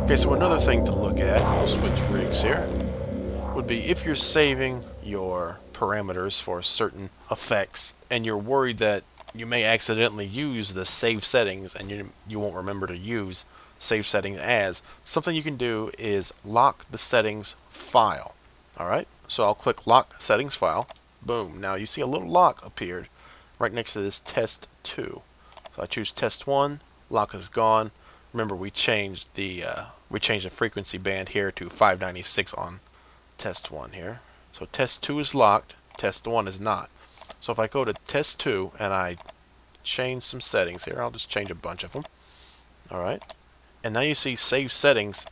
Okay, so another thing to look at, we'll switch rigs here, would be if you're saving your parameters for certain effects and you're worried that you may accidentally use the save settings and you won't remember to use save settings as, something you can do is lock the settings file. Alright, so I'll click lock settings file. Boom. Now you see a little lock appeared right next to this test 2. So I choose test 1, lock is gone. Remember we changed the frequency band here to 596 on test 1 here. So test 2 is locked, test 1 is not. So if I go to test 2 and I change some settings here, I'll just change a bunch of them. Alright. And now you see save settings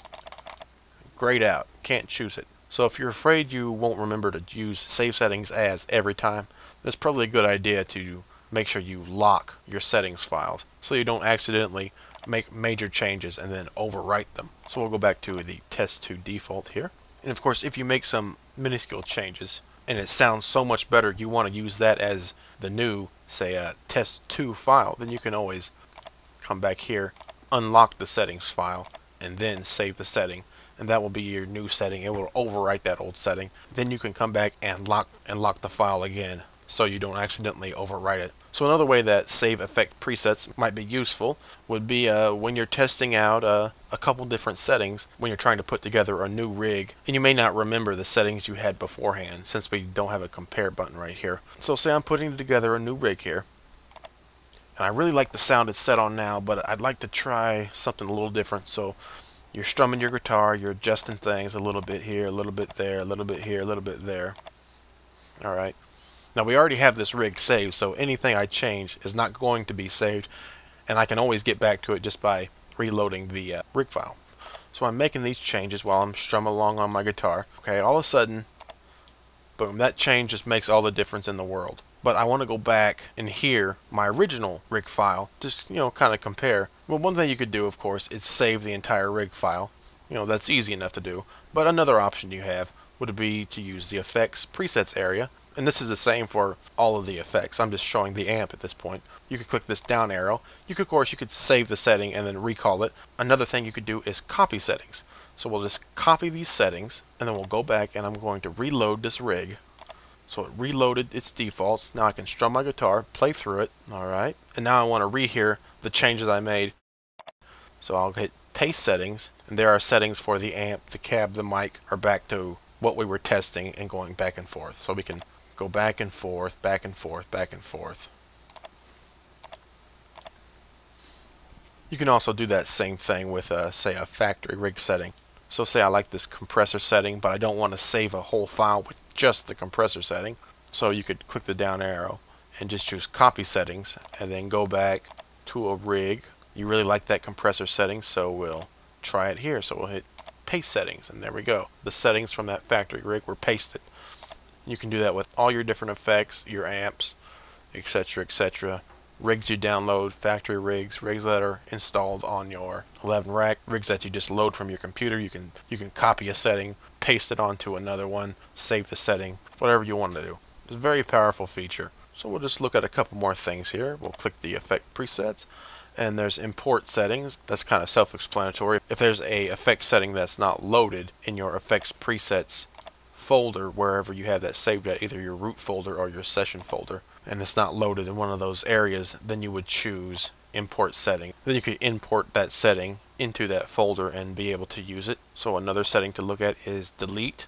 grayed out. Can't choose it. So if you're afraid you won't remember to use save settings as every time, it's probably a good idea to make sure you lock your settings files so you don't accidentally make major changes and then overwrite them. So we'll go back to the test 2 default here. And of course, if you make some minuscule changes and it sounds so much better, you want to use that as the new, say, test 2 file, then you can always come back here, unlock the settings file, and then save the setting. And that will be your new setting. It will overwrite that old setting. Then you can come back and lock the file again so you don't accidentally overwrite it. So another way that save effect presets might be useful would be when you're testing out a couple different settings when you're trying to put together a new rig, and you may not remember the settings you had beforehand since we don't have a compare button right here. So say I'm putting together a new rig here, and I really like the sound it's set on now, but I'd like to try something a little different. So you're strumming your guitar, you're adjusting things a little bit here, a little bit there, a little bit here, a little bit there. Alright. Now we already have this rig saved, so anything I change is not going to be saved, and I can always get back to it just by reloading the rig file. So I'm making these changes while I'm strumming along on my guitar. Okay, all of a sudden, boom, that change just makes all the difference in the world. But I want to go back and hear my original rig file, just, kind of compare. Well, one thing you could do, of course, is save the entire rig file. That's easy enough to do. But another option you have would be to use the effects presets area. And this is the same for all of the effects. I'm just showing the amp at this point. You could click this down arrow. Of course, you could save the setting and then recall it. Another thing you could do is copy settings. So we'll just copy these settings, and then we'll go back and I'm going to reload this rig. So it reloaded its defaults. Now I can strum my guitar, play through it. Alright. And now I want to rehear the changes I made. So I'll hit paste settings, and there are settings for the amp, the cab, the mic, are back to what we were testing and going back and forth. So we can go back and forth, back and forth, back and forth. You can also do that same thing with, say, a factory rig setting. So say I like this compressor setting, but I don't want to save a whole file with just the compressor setting. So you could click the down arrow and just choose copy settings and then go back to a rig. You really like that compressor setting, so we'll try it here. So we'll hit paste settings, and there we go. The settings from that factory rig were pasted. You can do that with all your different effects, your amps, etc., etc. Rigs you download, factory rigs, rigs that are installed on your 11 rack, rigs that you just load from your computer. You can copy a setting, paste it onto another one, save the setting, whatever you want to do. It's a very powerful feature. So we'll just look at a couple more things here. We'll click the effect presets, and there's import settings. That's kind of self-explanatory. If there's a effect setting that's not loaded in your effects presets folder, wherever you have that saved at, either your root folder or your session folder, and it's not loaded in one of those areas, then you would choose import setting. Then you could import that setting into that folder and be able to use it. So another setting to look at is delete.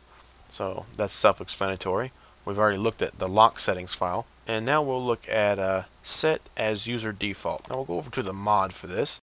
So that's self-explanatory. We've already looked at the lock settings file, and now we'll look at set as user default. Now we'll go over to the mod for this.